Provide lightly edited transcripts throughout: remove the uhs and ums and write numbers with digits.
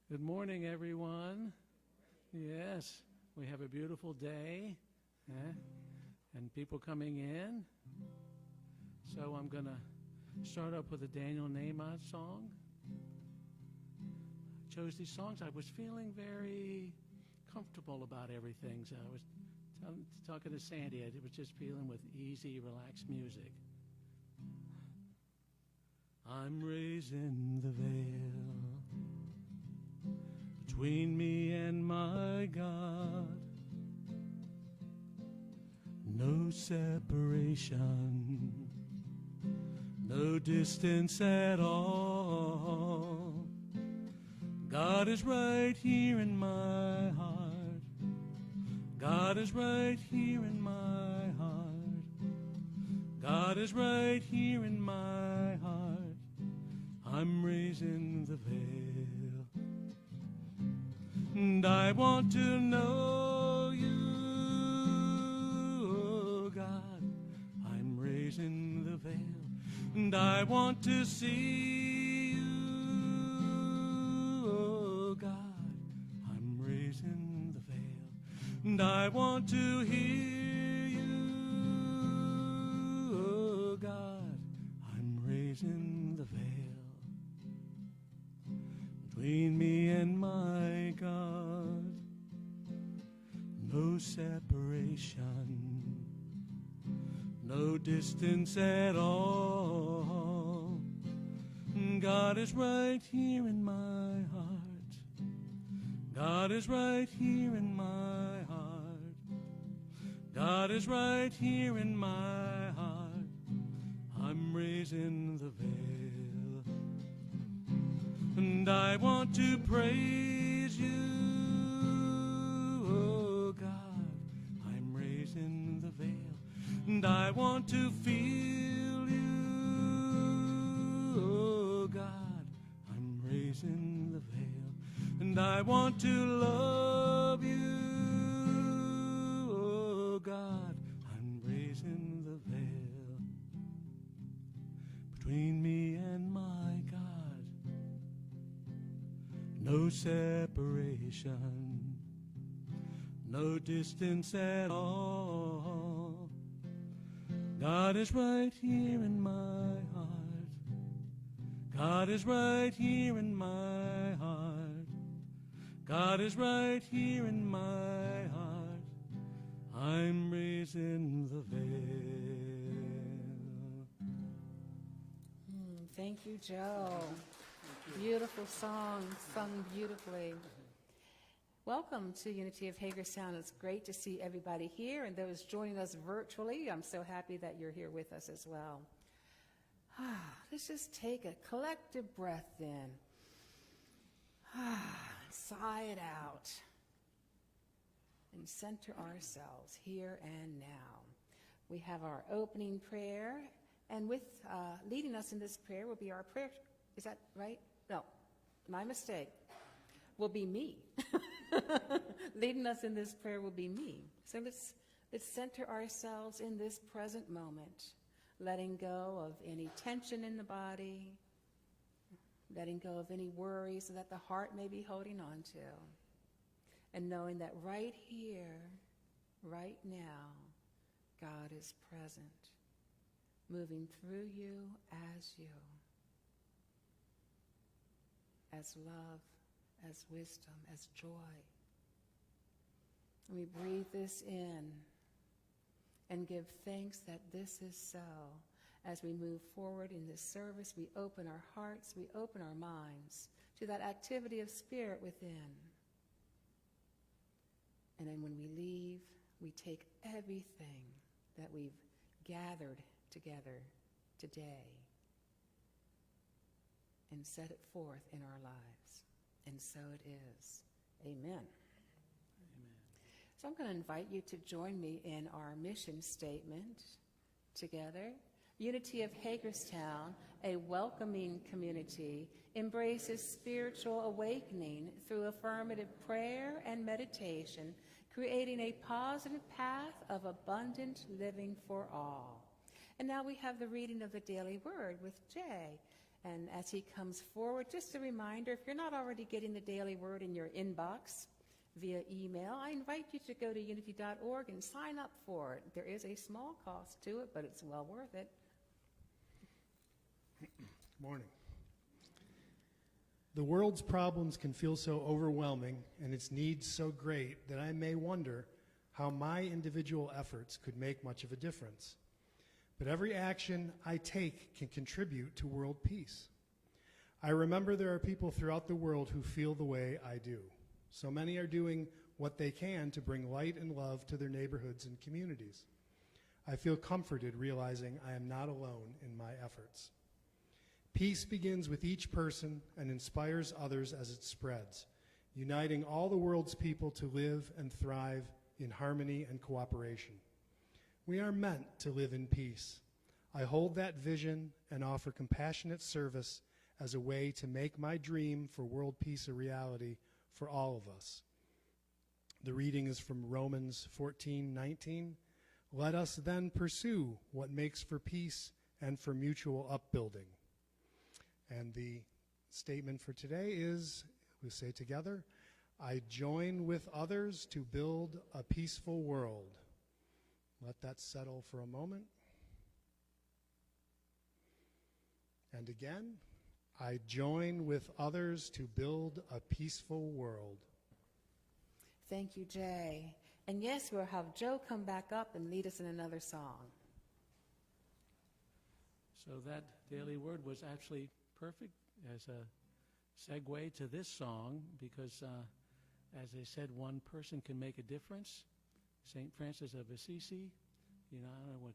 Good morning, everyone. Yes, we have a beautiful day, and people coming in. So I'm going to start up with a Daniel Nahmod song. I chose these songs. I was feeling very comfortable about everything. So I was talking to Sandy. I was just feeling with easy, relaxed music. I'm raising the veil between me and my God. No separation, no distance at all. God is right here in my heart. God is right here in my heart. God is right here in my heart. I'm raising the veil, and I want to know you, oh God. I'm raising the veil, and I want to see you, oh God. I'm raising the veil, and I want to hear you, oh God. I'm raising the veil between me and my God. No separation, no distance at all. God is right here in my heart. God is right here in my heart. God is right here in my heart. I'm raising the veil, and I want to praise you, oh God. I'm raising the veil, and I want to feel you, oh God. I'm raising the veil, and I want to love you, oh God. I'm raising the veil between me and my God. No separation, no distance at all. God is right here in my heart. God is right here in my heart. God is right here in my heart. I'm raising the veil. Thank you, Joe. Beautiful song, sung beautifully. Welcome to Unity of Hagerstown. It's great to see everybody here and those joining us virtually. I'm so happy that you're here with us as well. Let's just take a collective breath in. Sigh it out. And center ourselves here and now. We have our opening prayer, and with leading us in this prayer will be our prayer. Is that right? No, my mistake. Will be me. Leading us in this prayer will be me. So let's center ourselves in this present moment, letting go of any tension in the body, letting go of any worries that the heart may be holding on to, and knowing that right here, right now, God is present, moving through you, as love, as wisdom, as joy. And we breathe this in and give thanks that this is so. As we move forward in this service, we open our hearts, we open our minds to that activity of spirit within. And then when we leave, we take everything that we've gathered together today and set it forth in our lives. And so it is. Amen. Amen. So I'm going to invite you to join me in our mission statement together. Unity of Hagerstown, a welcoming community, embraces spiritual awakening through affirmative prayer and meditation, creating a positive path of abundant living for all. And now we have the reading of the daily word with Jay. And as he comes forward, just a reminder, if you're not already getting the Daily Word in your inbox via email, I invite you to go to unity.org and sign up for it. There is a small cost to it, but it's well worth it. Morning. The world's problems can feel so overwhelming and its needs so great that I may wonder how my individual efforts could make much of a difference. But every action I take can contribute to world peace. I remember there are people throughout the world who feel the way I do. So many are doing what they can to bring light and love to their neighborhoods and communities. I feel comforted realizing I am not alone in my efforts. Peace begins with each person and inspires others as it spreads, uniting all the world's people to live and thrive in harmony and cooperation. We are meant to live in peace. I hold that vision and offer compassionate service as a way to make my dream for world peace a reality for all of us. The reading is from Romans 14:19. Let us then pursue what makes for peace and for mutual upbuilding. And the statement for today is, we say together, I join with others to build a peaceful world. Let that settle for a moment. And again, I join with others to build a peaceful world. Thank you, Jay. And yes, we'll have Joe come back up and lead us in another song. So that daily word was actually perfect as a segue to this song because, as I said, one person can make a difference. St. Francis of Assisi, I don't know what,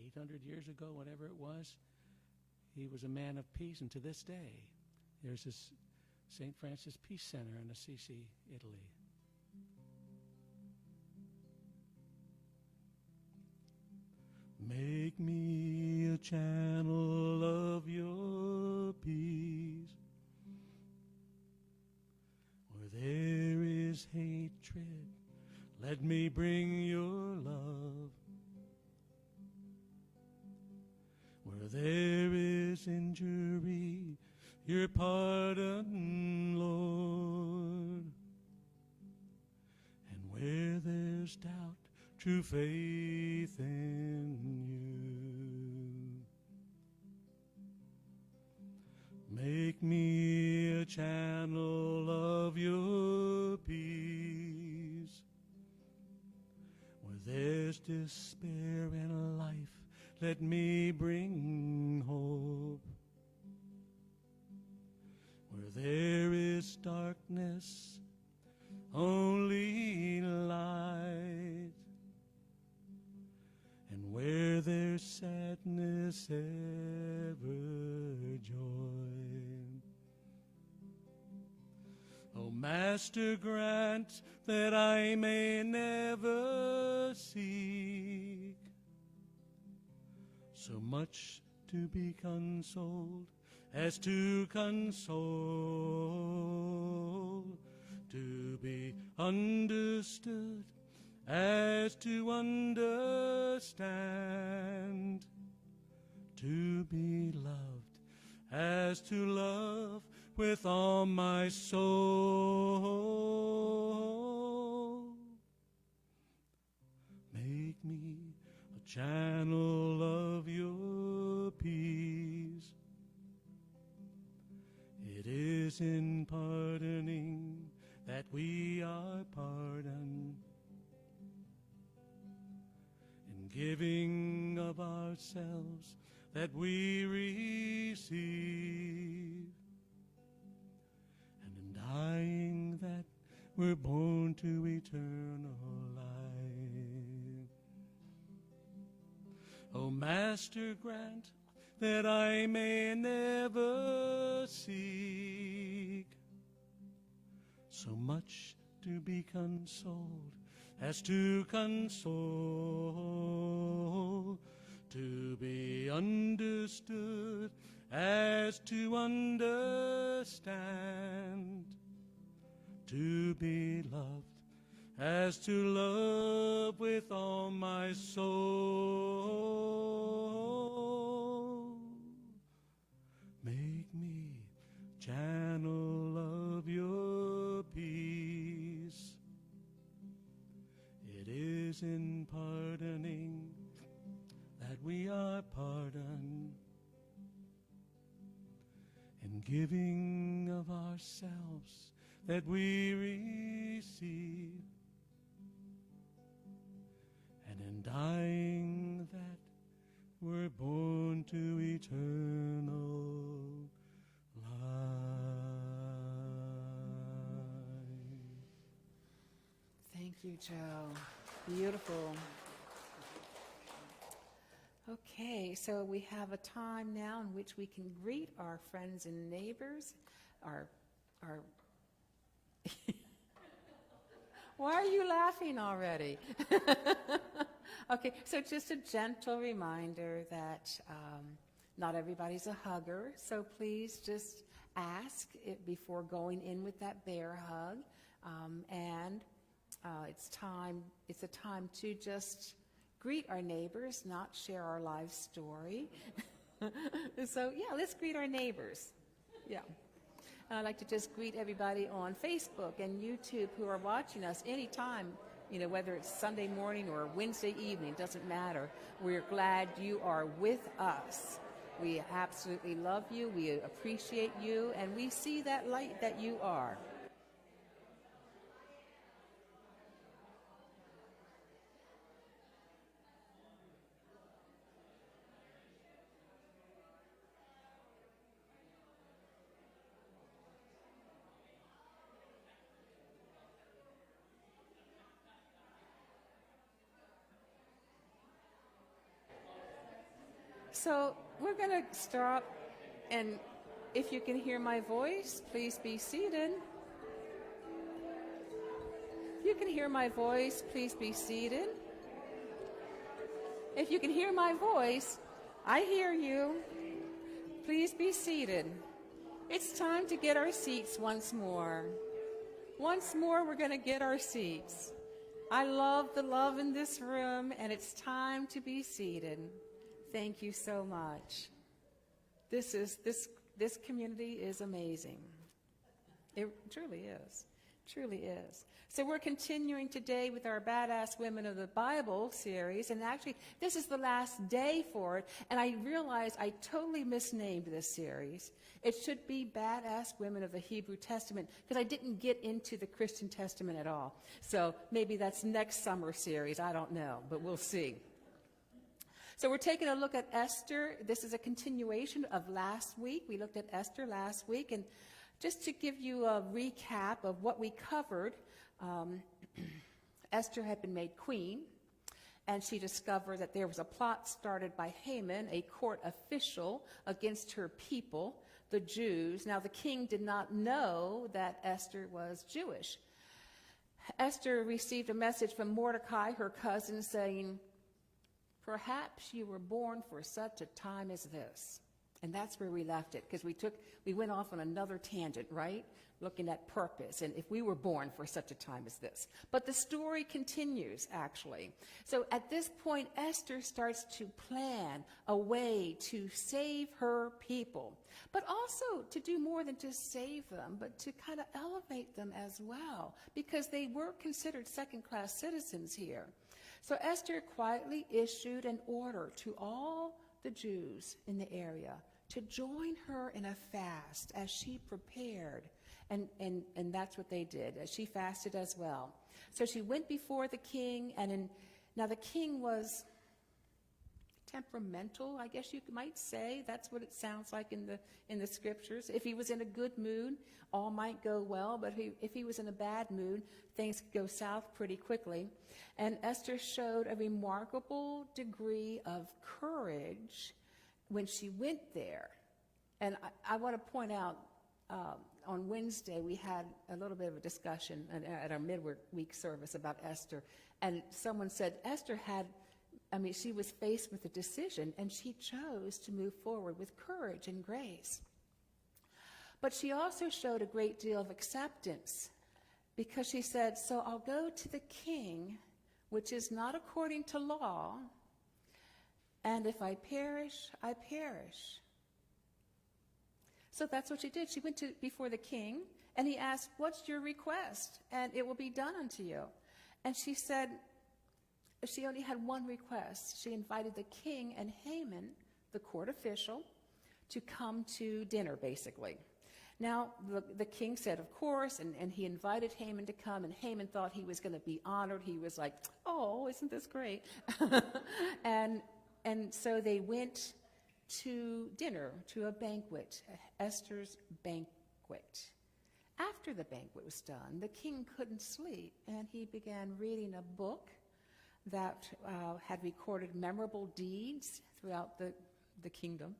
800 years ago, whatever it was, he was a man of peace, and to this day, there's this St. Francis Peace Center in Assisi, Italy. Make me a channel of your peace, where there is hatred, let me bring your love. Where there is injury, your pardon, Lord. And where there's doubt, true faith in you. Make me a channel of your peace. Where there's despair in life, let me bring hope. Where there is darkness, only light. And where there's sadness, ever joy. O Master, grant that I may never seek so much to be consoled as to console, to be understood as to understand, to be loved as to love with all my soul. Make me a channel of your peace. It is in pardoning that we are pardoned, in giving of ourselves that we receive, and in dying that we're born to eternal life. O Master, grant that I may never seek so much to be consoled as to console, to be understood as to understand, to be loved as to love with all my soul. Make me is in pardoning that we are pardoned, in giving of ourselves that we receive, and in dying that we're born to eternal life. Thank you, Joe. Beautiful. Okay, so we have a time now in which we can greet our friends and neighbors, our Why are you laughing already? Okay, so just a gentle reminder that not everybody's a hugger, so please just ask it before going in with that bear hug. It's a time to just greet our neighbors, not share our life story. So, yeah, let's greet our neighbors. Yeah. I'd like to just greet everybody on Facebook and YouTube who are watching us anytime, whether it's Sunday morning or Wednesday evening, doesn't matter. We're glad you are with us. We absolutely love you, we appreciate you, and we see that light that you are. So we're going to start, and if you can hear my voice, please be seated. If you can hear my voice, please be seated. If you can hear my voice, I hear you. Please be seated. It's time to get our seats once more. Once more, we're going to get our seats. I love the love in this room, and it's time to be seated. Thank you so much. This community is amazing. It truly is. Truly is. So we're continuing today with our Badass Women of the Bible series, and actually this is the last day for it, and I realized I totally misnamed this series. It should be Badass Women of the Hebrew Testament, because I didn't get into the Christian Testament at all. So maybe that's next summer series, I don't know, but we'll see. So we're taking a look at Esther. This is a continuation of last week. We looked at Esther last week, and just to give you a recap of what we covered, Esther had been made queen, and she discovered that there was a plot started by Haman, a court official, against her people, the Jews. Now, the king did not know that Esther was Jewish. Esther received a message from Mordecai, her cousin, saying, "Perhaps you were born for such a time as this." And that's where we left it, because we went off on another tangent, right? Looking at purpose, and if we were born for such a time as this. But the story continues, actually. So at this point, Esther starts to plan a way to save her people, but also to do more than just save them, but to kind of elevate them as well, because they were considered second-class citizens here. So Esther quietly issued an order to all the Jews in the area to join her in a fast as she prepared. And that's what they did. She fasted as well. So she went before the king, now the king was temperamental, I guess you might say. That's what it sounds like in the scriptures. If he was in a good mood, all might go well, but if he was in a bad mood, things could go south pretty quickly. And Esther showed a remarkable degree of courage when she went there. And I want to point out, on Wednesday, we had a little bit of a discussion at our midweek service about Esther. And someone said Esther she was faced with a decision, and she chose to move forward with courage and grace. But she also showed a great deal of acceptance, because she said, "So I'll go to the king, which is not according to law, and if I perish, I perish." So that's what she did. She went before the king, and he asked, "What's your request? And it will be done unto you." And she said, she only had one request. She invited the king and Haman, the court official, to come to dinner, basically. Now, the king said, of course, and he invited Haman to come, and Haman thought he was going to be honored. He was like, oh, isn't this great? and so they went to dinner, to a banquet, Esther's banquet. After the banquet was done, the king couldn't sleep, and he began reading a book that had recorded memorable deeds throughout the kingdom.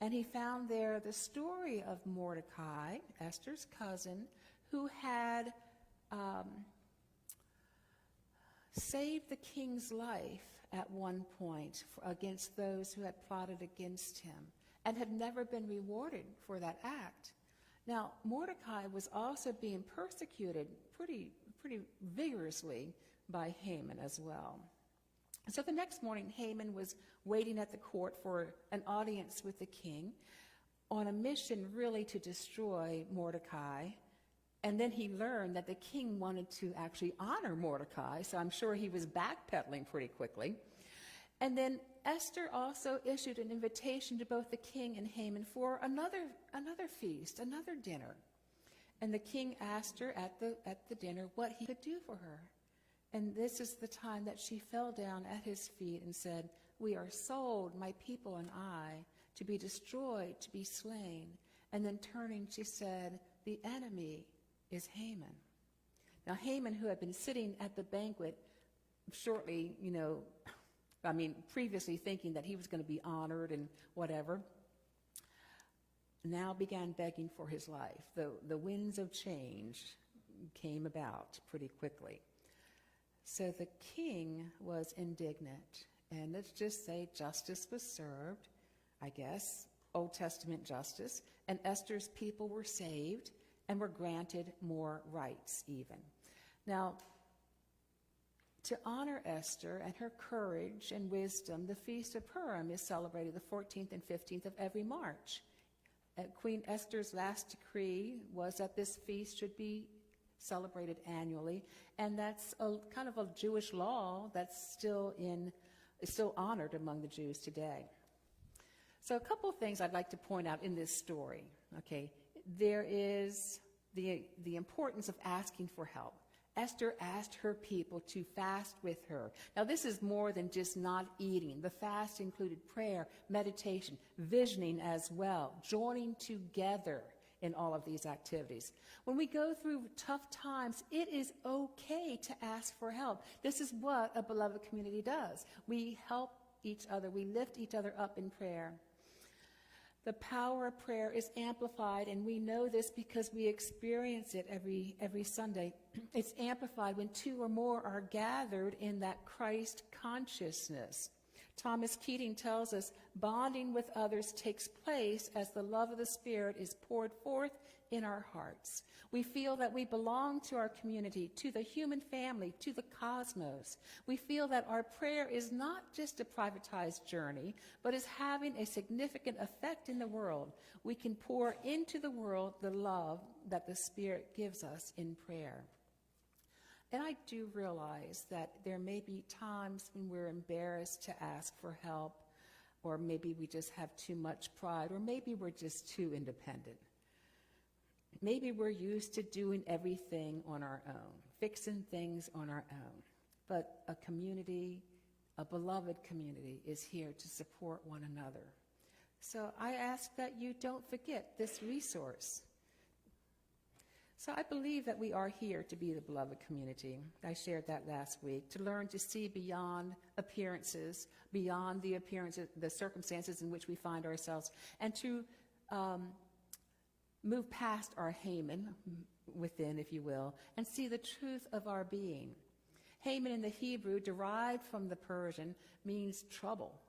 And he found there the story of Mordecai, Esther's cousin, who had saved the king's life at one point against those who had plotted against him and had never been rewarded for that act. Now, Mordecai was also being persecuted pretty vigorously by Haman as well. So the next morning, Haman was waiting at the court for an audience with the king on a mission really to destroy Mordecai. And then he learned that the king wanted to actually honor Mordecai, so I'm sure he was backpedaling pretty quickly. And then Esther also issued an invitation to both the king and Haman for another feast, another dinner. And the king asked her at the dinner what he could do for her. And this is the time that she fell down at his feet and said, "We are sold, my people and I, to be destroyed, to be slain." And then turning, she said, "The enemy is Haman." Now Haman, who had been sitting at the banquet shortly, previously thinking that he was going to be honored and whatever, now began begging for his life. The winds of change came about pretty quickly. So the king was indignant, and let's just say justice was served, I guess, Old Testament justice, and Esther's people were saved and were granted more rights even. Now, to honor Esther and her courage and wisdom, the Feast of Purim is celebrated the 14th and 15th of every March. Queen Esther's last decree was that this feast should be celebrated annually, and that's a kind of a Jewish law that's still honored among the Jews today. So a couple of things I'd like to point out in this story. Okay, there is the importance of asking for help. Esther asked her people to fast with her. Now, this is more than just not eating. The fast included prayer, meditation, visioning as well, joining together in all of these activities. When we go through tough times, it is okay to ask for help. This is what a beloved community does. We help each other. We lift each other up in prayer. The power of prayer is amplified, and we know this because we experience it every Sunday. It's amplified when two or more are gathered in that Christ consciousness. Thomas Keating tells us bonding with others takes place as the love of the Spirit is poured forth in our hearts. We feel that we belong to our community, to the human family, to the cosmos. We feel that our prayer is not just a privatized journey, but is having a significant effect in the world. We can pour into the world the love that the Spirit gives us in prayer. And I do realize that there may be times when we're embarrassed to ask for help, or maybe we just have too much pride, or maybe we're just too independent. Maybe we're used to doing everything on our own, fixing things on our own. But a community, a beloved community, is here to support one another. So I ask that you don't forget this resource. So I believe that we are here to be the beloved community. I shared that last week, to learn to see beyond appearances, beyond the circumstances in which we find ourselves, and to move past our Haman within, if you will, and see the truth of our being. Haman in the Hebrew, derived from the Persian, means trouble.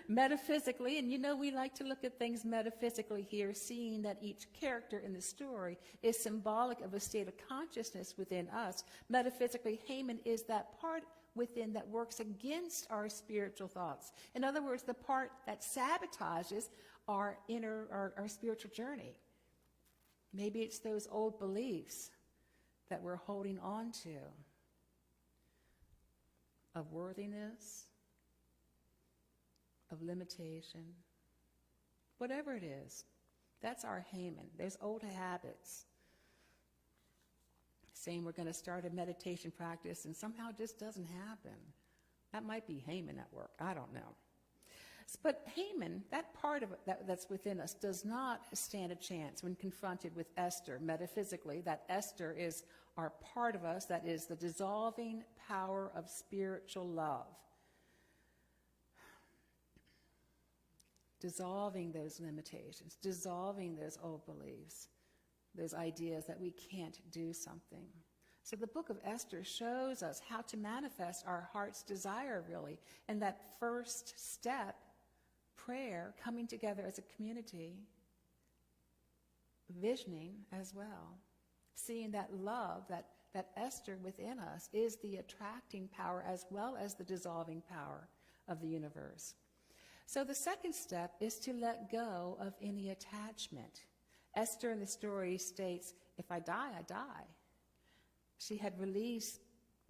Metaphysically, and we like to look at things metaphysically here, seeing that each character in the story is symbolic of a state of consciousness within us. Metaphysically, Haman is that part within that works against our spiritual thoughts. In other words, the part that sabotages our spiritual journey. Maybe it's those old beliefs that we're holding on to. of worthiness, of limitation, whatever it is. That's our Haman. There's old habits. Saying we're going to start a meditation practice and somehow it just doesn't happen. That might be Haman at work. I don't know. But Haman, that part of it that's within us, does not stand a chance when confronted with Esther metaphysically. That Esther is our part of us, that is the dissolving power of spiritual love. Dissolving those limitations, dissolving those old beliefs, those ideas that we can't do something. So the book of Esther shows us how to manifest our heart's desire, really. And that first step, prayer, coming together as a community, visioning as well, seeing that love, that Esther within us is the attracting power as well as the dissolving power of the universe. So the second step is to let go of any attachment. Esther in the story states, if I die, I die. She had released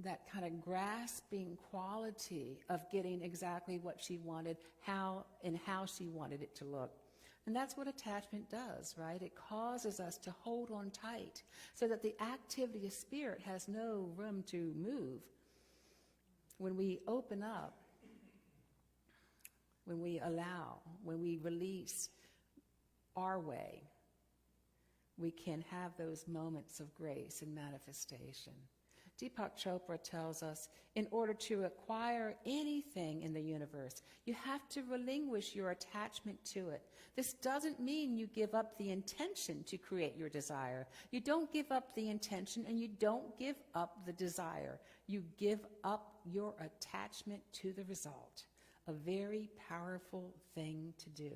that kind of grasping quality of getting exactly what she wanted, how she wanted it to look. And that's what attachment does, right? It causes us to hold on tight so that the activity of spirit has no room to move. When we open up, when we allow, when we release our way, we can have those moments of grace and manifestation. Deepak Chopra tells us, in order to acquire anything in the universe, you have to relinquish your attachment to it. This doesn't mean you give up the intention to create your desire. You don't give up the intention and you don't give up the desire. You give up your attachment to the result. A very powerful thing to do.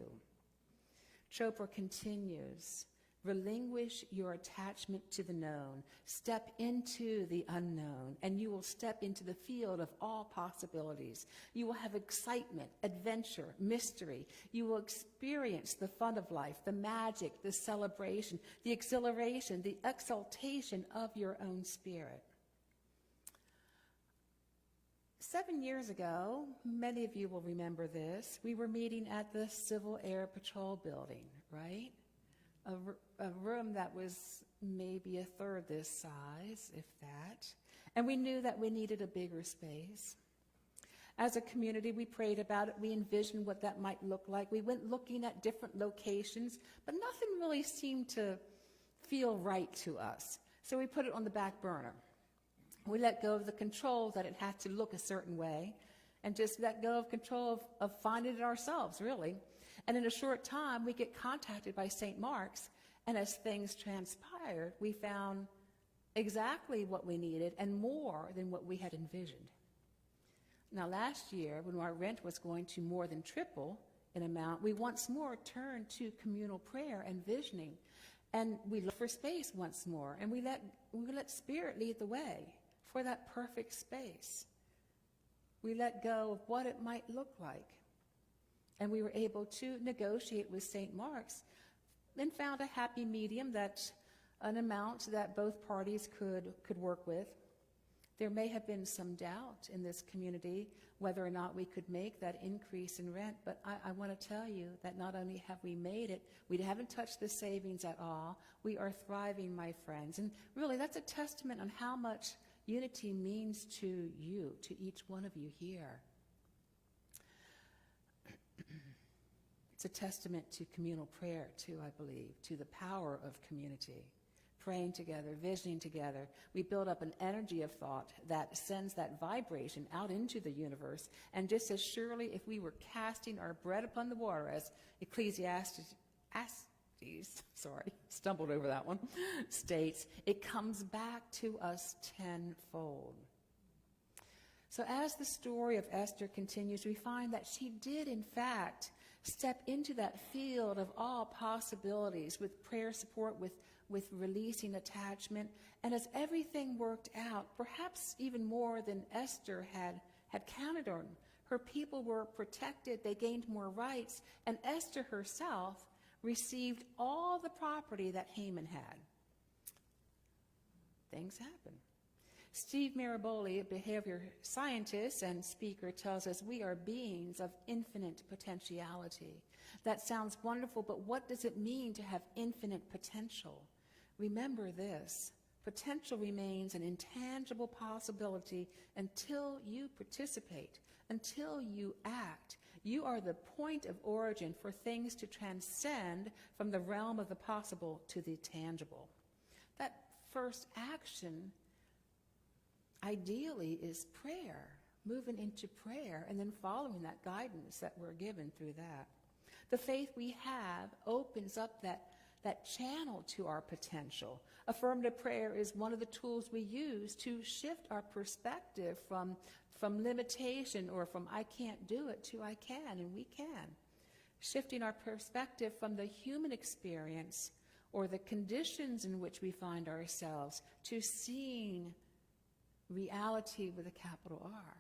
Chopra continues, relinquish your attachment to the known. Step into the unknown, and you will step into the field of all possibilities. You will have excitement, adventure, mystery. You will experience the fun of life, the magic, the celebration, the exhilaration, the exaltation of your own spirit. 7 years ago, many of you will remember this, we were meeting at the Civil Air Patrol building, right? A room that was maybe a third this size, if that. And we knew that we needed a bigger space. As a community, we prayed about it. We envisioned what that might look like. We went looking at different locations, but nothing really seemed to feel right to us. So we put it on the back burner. We let go of the control that it had to look a certain way and just let go of control of finding it ourselves, really. And in a short time, we get contacted by St. Mark's, and as things transpired, we found exactly what we needed and more than what we had envisioned. Now, last year, when our rent was going to more than triple in amount, we once more turned to communal prayer and visioning, and we looked for space once more, and we let Spirit lead the way for that perfect space. We let go of what it might look like. And we were able to negotiate with St. Mark's and found a happy medium, that an amount that both parties could work with. There may have been some doubt in this community whether or not we could make that increase in rent, but I want to tell you that not only have we made it, we haven't touched the savings at all. We are thriving, my friends. And really, that's a testament on how much unity means to you, to each one of you here. It's a testament to communal prayer, too, I believe, to the power of community. Praying together, visioning together, we build up an energy of thought that sends that vibration out into the universe. And just as surely if we were casting our bread upon the water, as Ecclesiastes, stumbled over that one, states, it comes back to us tenfold. So as the story of Esther continues, we find that she did, in fact, step into that field of all possibilities with prayer support, with releasing attachment. And as everything worked out, perhaps even more than Esther had counted on, her people were protected, they gained more rights, and Esther herself received all the property that Haman had. Things happen. Steve Maraboli, a behavior scientist and speaker, tells us we are beings of infinite potentiality. That sounds wonderful, but what does it mean to have infinite potential? Remember this: potential remains an intangible possibility until you participate, until you act. You are the point of origin for things to transcend from the realm of the possible to the tangible. That first action, ideally, is prayer, moving into prayer and then following that guidance that we're given through that. The faith we have opens up that channel to our potential. Affirmative prayer is one of the tools we use to shift our perspective from limitation or from I can't do it to I can and we can. Shifting our perspective from the human experience or the conditions in which we find ourselves to seeing reality with a capital R.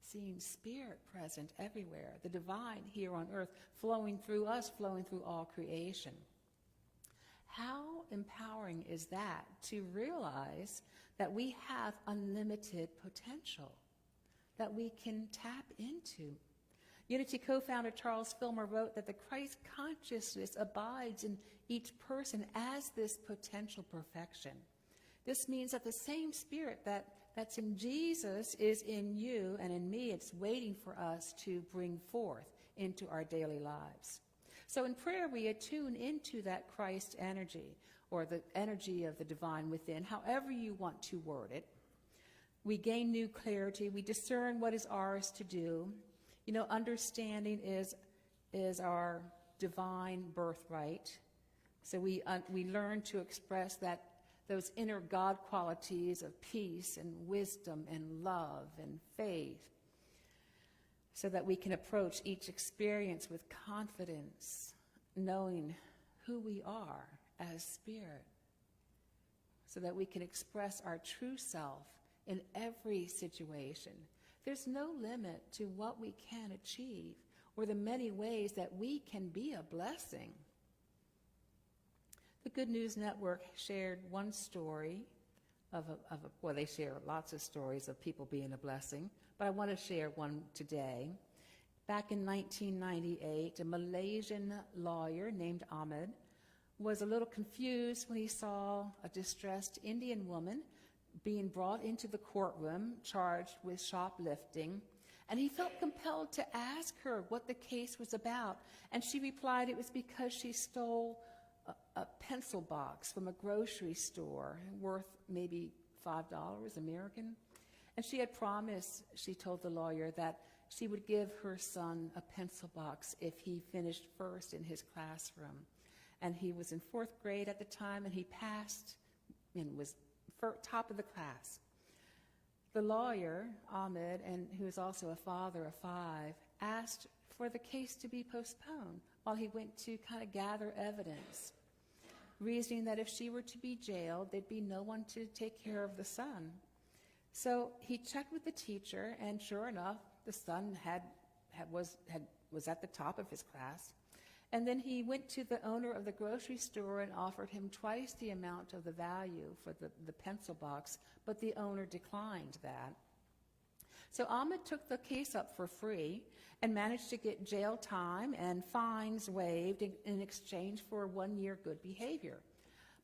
Seeing spirit present everywhere, the divine here on earth, flowing through us, flowing through all creation. How empowering is that to realize that we have unlimited potential that we can tap into? Unity co-founder Charles Filmer wrote that the Christ consciousness abides in each person as this potential perfection. This means that the same spirit that's in Jesus is in you and in me. It's waiting for us to bring forth into our daily lives. So in prayer, we attune into that Christ energy, or the energy of the divine within, however you want to word it. We gain new clarity. We discern what is ours to do. You know, understanding is our divine birthright. So we learn to express those inner God qualities of peace and wisdom and love and faith, so that we can approach each experience with confidence, knowing who we are as spirit, so that we can express our true self in every situation. There's no limit to what we can achieve or the many ways that we can be a blessing. The Good News Network shared one story well, they share lots of stories of people being a blessing, but I want to share one today. Back in 1998, a Malaysian lawyer named Ahmed was a little confused when he saw a distressed Indian woman being brought into the courtroom charged with shoplifting, and he felt compelled to ask her what the case was about, and she replied it was because she stole a pencil box from a grocery store worth maybe $5 American. And she had promised, she told the lawyer, that she would give her son a pencil box if he finished first in his classroom. And he was in 4th grade at the time, and he passed and was top of the class. The lawyer, Ahmed, and who is also a father of 5, asked for the case to be postponed while he went to kind of gather evidence, reasoning that if she were to be jailed, there'd be no one to take care of the son. So he checked with the teacher, and sure enough, the son was at the top of his class. And then he went to the owner of the grocery store and offered him twice the amount of the value for the pencil box, but the owner declined that. So Ahmed took the case up for free and managed to get jail time and fines waived in exchange for 1 year good behavior.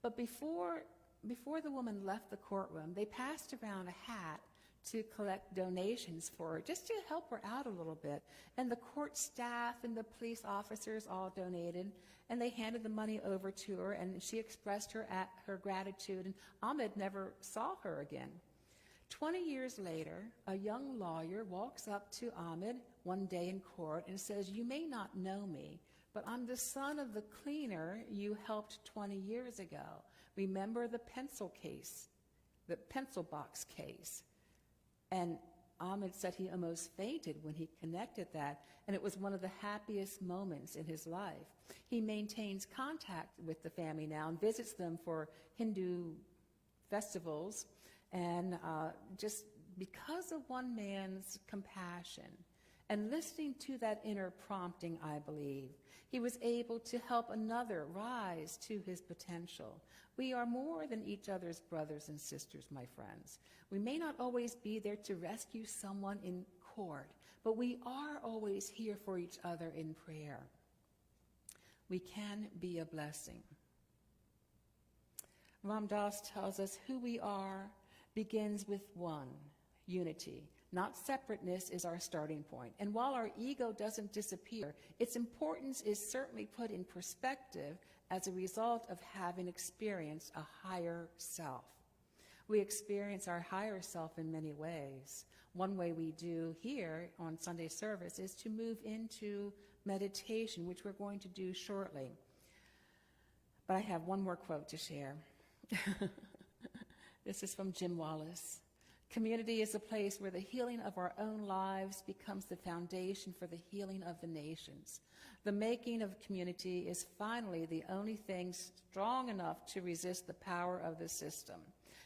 But before the woman left the courtroom, they passed around a hat to collect donations for her, just to help her out a little bit. And the court staff and the police officers all donated, and they handed the money over to her, and she expressed her gratitude, and Ahmed never saw her again. 20 years later, a young lawyer walks up to Ahmed one day in court and says, "You may not know me, but I'm the son of the cleaner you helped 20 years ago. Remember the pencil case, the pencil box case?" And Ahmed said he almost fainted when he connected that, and it was one of the happiest moments in his life. He maintains contact with the family now and visits them for Hindu festivals, and just because of one man's compassion And listening to that inner prompting, I believe, he was able to help another rise to his potential. We are more than each other's brothers and sisters, my friends. We may not always be there to rescue someone in court, but we are always here for each other in prayer. We can be a blessing. Ram Dass tells us who we are begins with one, unity. Not separateness is our starting point. And while our ego doesn't disappear, its importance is certainly put in perspective as a result of having experienced a higher self. We experience our higher self in many ways. One way we do here on Sunday service is to move into meditation, which we're going to do shortly. But I have one more quote to share. This is from Jim Wallace. Community is a place where the healing of our own lives becomes the foundation for the healing of the nations. The making of community is finally the only thing strong enough to resist the power of the system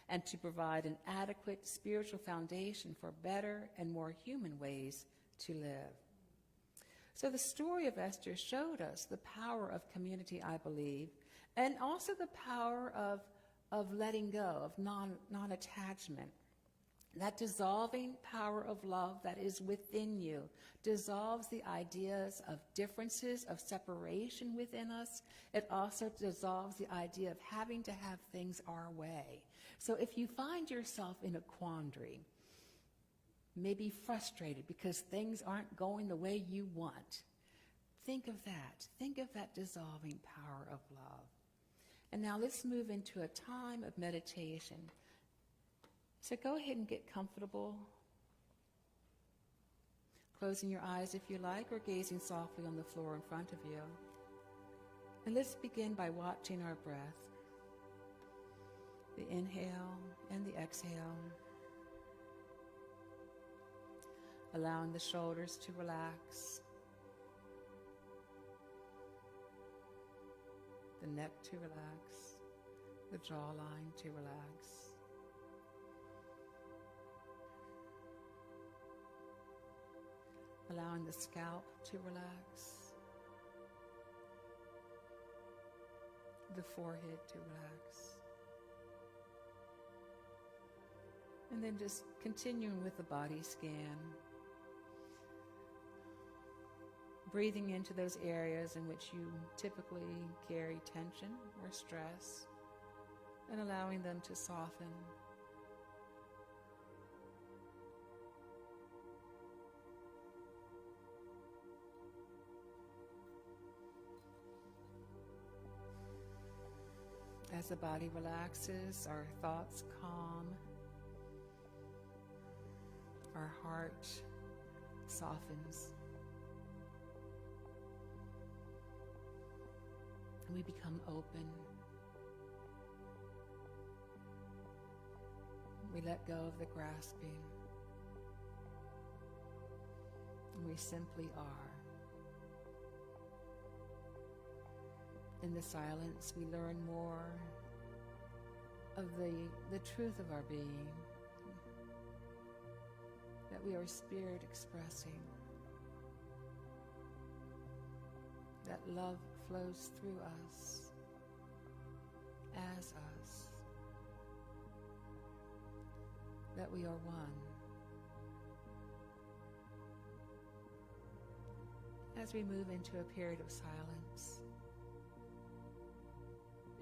and to provide an adequate spiritual foundation for better and more human ways to live. So the story of Esther showed us the power of community, I believe, and also the power of letting go, of non-attachment. That dissolving power of love that is within you dissolves the ideas of differences, of separation within us. It also dissolves the idea of having to have things our way. So if you find yourself in a quandary, maybe frustrated because things aren't going the way you want, think of that. Think of that dissolving power of love. And now let's move into a time of meditation. So go ahead and get comfortable, closing your eyes if you like, or gazing softly on the floor in front of you. And let's begin by watching our breath, the inhale and the exhale, allowing the shoulders to relax, the neck to relax, the jawline to relax. Allowing the scalp to relax, the forehead to relax. And then just continuing with the body scan, breathing into those areas in which you typically carry tension or stress, and allowing them to soften. As the body relaxes, our thoughts calm, our heart softens, and we become open. We let go of the grasping, and we simply are. In the silence, we learn more of the truth of our being, that we are spirit expressing, that love flows through us, as us, that we are one. As we move into a period of silence,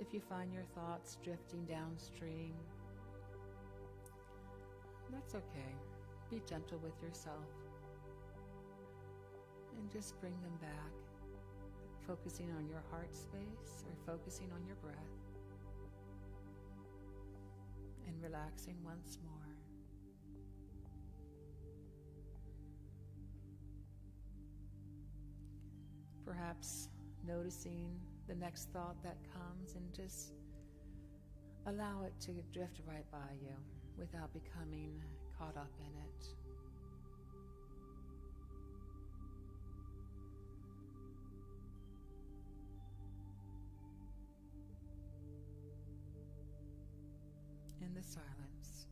if you find your thoughts drifting downstream, that's okay. Be gentle with yourself and just bring them back, focusing on your heart space or focusing on your breath, and relaxing once more. Perhaps noticing the next thought that comes and just allow it to drift right by you without becoming caught up in it. In the silence.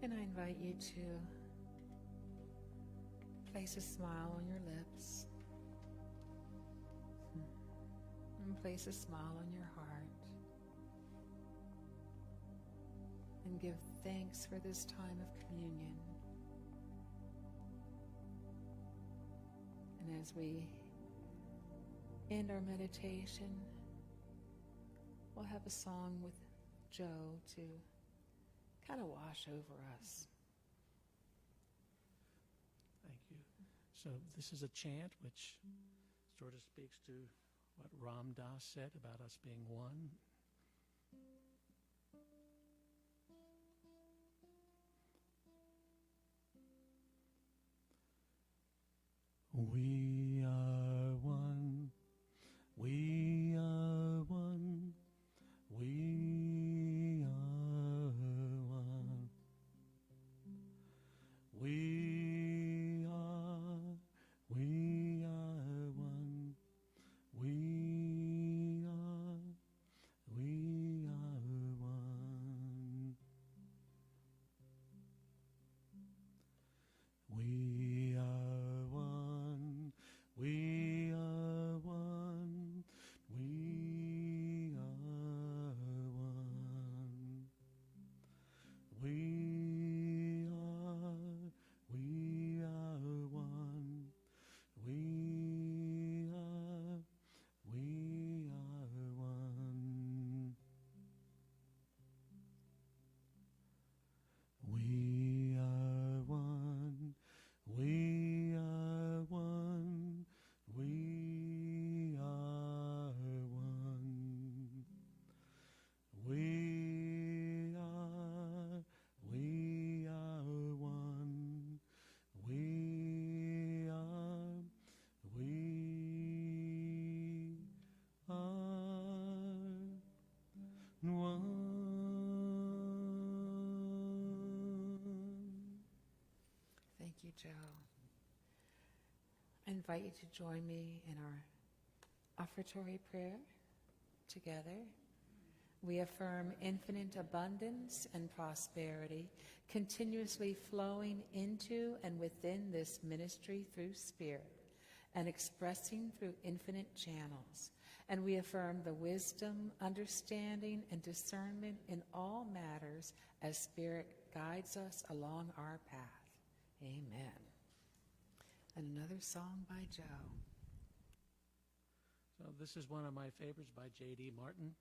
And I invite you to place a smile on your lips and place a smile on your heart and give thanks for this time of communion. And as we end our meditation, we'll have a song with Joe to kind of wash over us. Thank you. So this is a chant which sort of speaks to what Ram Dass said about us being one. We are one. We are one. We are one. We are one. We are one. We are one. We are one. We are one. We are one. We are one. We are one. We are one. We are one. We are one. We are one. We are one. Thank you, Joe. I invite you to join me in our offertory prayer together. We affirm infinite abundance and prosperity continuously flowing into and within this ministry through Spirit and expressing through infinite channels. And we affirm the wisdom, understanding, and discernment in all matters as Spirit guides us along our path. Amen. And another song by Joe. So this is one of my favorites by J.D. Martin.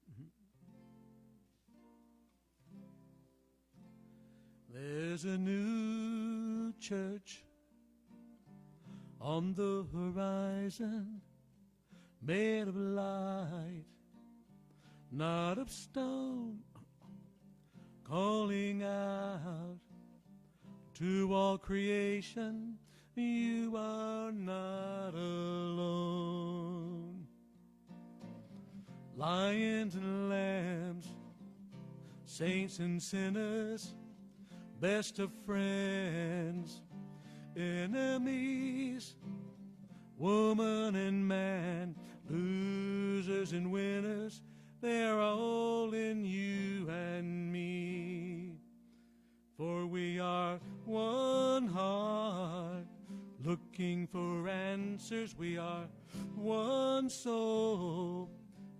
There's a new church on the horizon, made of light, not of stone, calling out to all creation, you are not alone. Lions and lambs, saints and sinners, best of friends, enemies, woman and man, losers and winners, they're all in you and me. For we are one heart, looking for answers. We are one soul,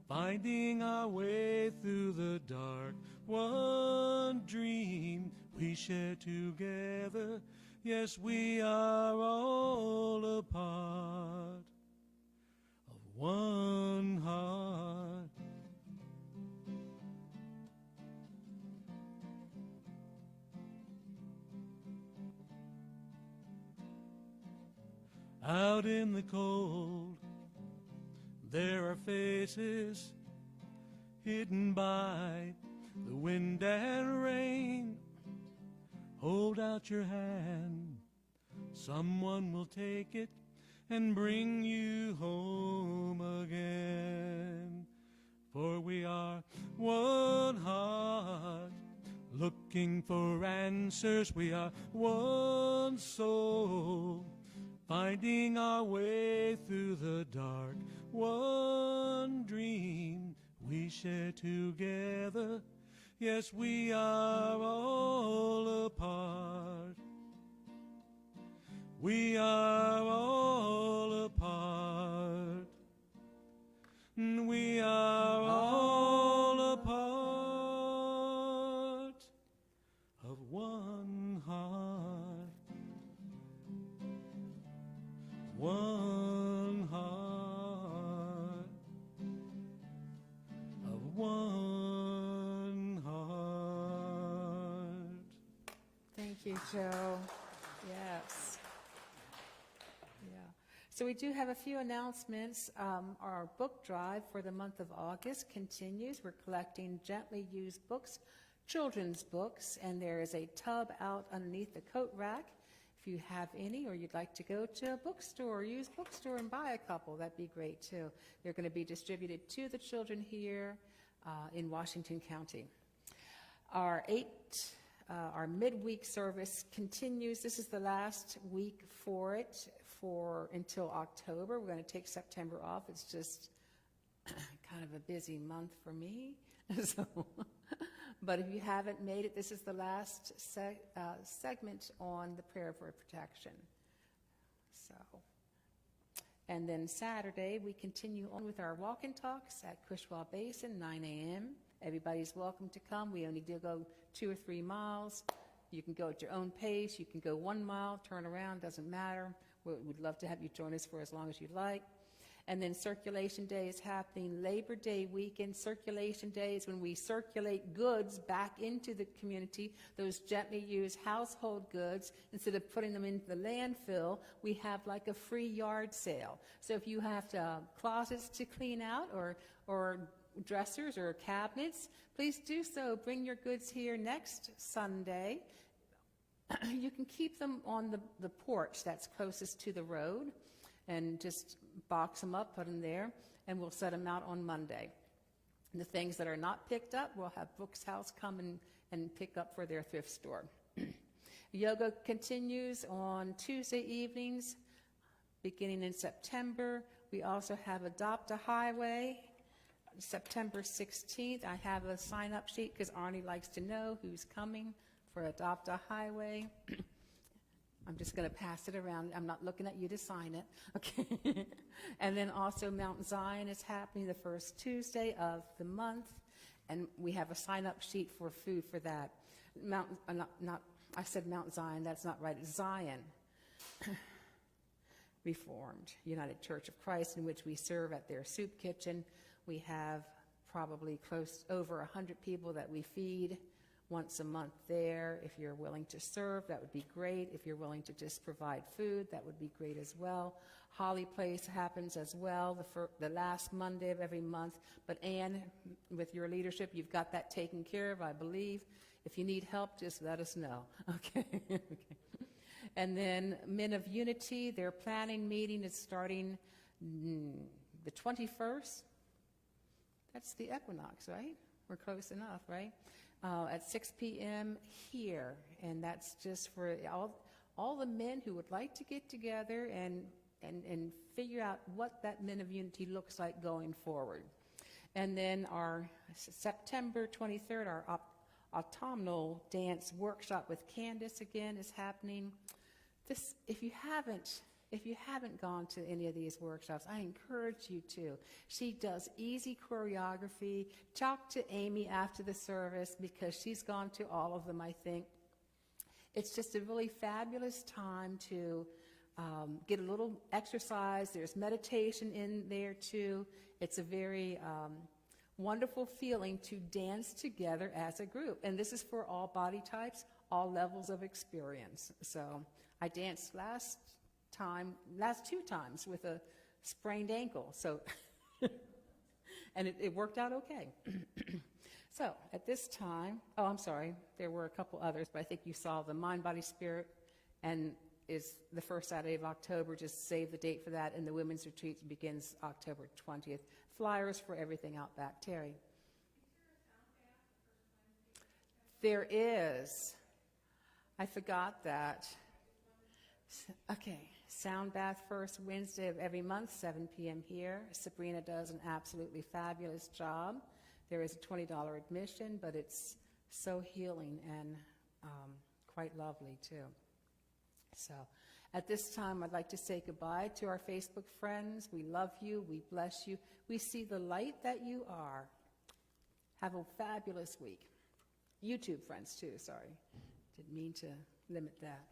finding our way through the dark. One dream we share together. Yes, we are all a part of one heart. Out in the cold, there are faces hidden by the wind and rain. Hold out your hand, someone will take it and bring you home again. For we are one heart, looking for answers. We are one soul, finding our way through the dark. One dream we share together. Yes, we are all a part We are all a part. We are all a part of one heart. One heart of one heart. Thank you, Joe. Yes. Yeah. So we do have a few announcements. Our book drive for the month of August continues. We're collecting gently used books, children's books, and there is a tub out underneath the coat rack. If you have any, or you'd like to go to a bookstore, used bookstore, and buy a couple, that'd be great too. They're going to be distributed to the children here in Washington County. Our midweek service continues. This is the last week for it until October. We're going to take September off. It's just kind of a busy month for me. But if you haven't made it, this is the last segment on the prayer for protection. And then Saturday, we continue on with our walk and talks at Cushwa Basin, 9 a.m. Everybody's welcome to come. We only do go 2 or 3 miles. You can go at your own pace. You can go 1 mile, turn around, doesn't matter. We'd love to have you join us for as long as you'd like. And then Circulation Day is happening Labor Day weekend. Circulation Day is when we circulate goods back into the community, those gently used household goods. Instead of putting them into the landfill, we have like a free yard sale. So if you have closets to clean out or dressers or cabinets, please do so. Bring your goods here next Sunday. You can keep them on the porch that's closest to the road, and just box them up, put them there, and we'll set them out on Monday. And the things that are not picked up, we'll have Brooks House come and pick up for their thrift store. Yoga continues on Tuesday evenings, beginning in September. We also have Adopt a Highway, September 16th. I have a sign-up sheet because Arnie likes to know who's coming for Adopt a Highway. I'm just going to pass it around. I'm not looking at you to sign it. Okay. And then also Mount Zion is happening the first Tuesday of the month, and we have a sign-up sheet for food for that. I said Mount Zion. That's not right. It's Zion Reformed United Church of Christ, in which we serve at their soup kitchen. We have probably over 100 people that we feed once a month there. If you're willing to serve, that would be great. If you're willing to just provide food, that would be great as well. Holly Place happens as well, the last Monday of every month. But Ann, with your leadership, you've got that taken care of, I believe. If you need help, just let us know. Okay. Okay. And then Men of Unity, their planning meeting is starting the 21st. That's the equinox, right? We're close enough, right? At 6 p.m. here, and that's just for all the men who would like to get together and figure out what that Men of Unity looks like going forward. And then our September 23rd, our autumnal dance workshop with Candace again is happening. If you haven't gone to any of these workshops, I encourage you to. She does easy choreography. Talk to Amy after the service because she's gone to all of them, I think. It's just a really fabulous time to get a little exercise. There's meditation in there too. It's a very wonderful feeling to dance together as a group. And this is for all body types, all levels of experience. So I danced last 2 times with a sprained ankle, so and it worked out okay. So at this time, I'm sorry, there were a couple others, but I think you saw the Mind, Body, Spirit, and is the first Saturday of October. Just save the date for that, and the women's retreat begins October 20th. Flyers for everything out back. Terry. There is. I forgot that. Okay, sound bath first Wednesday of every month, 7 p.m. here. Sabrina does an absolutely fabulous job. There is a $20 admission, but it's so healing and quite lovely too. So at this time, I'd like to say goodbye to our Facebook friends. We love you. We bless you. We see the light that you are. Have a fabulous week. YouTube friends, too, sorry. Didn't mean to limit that.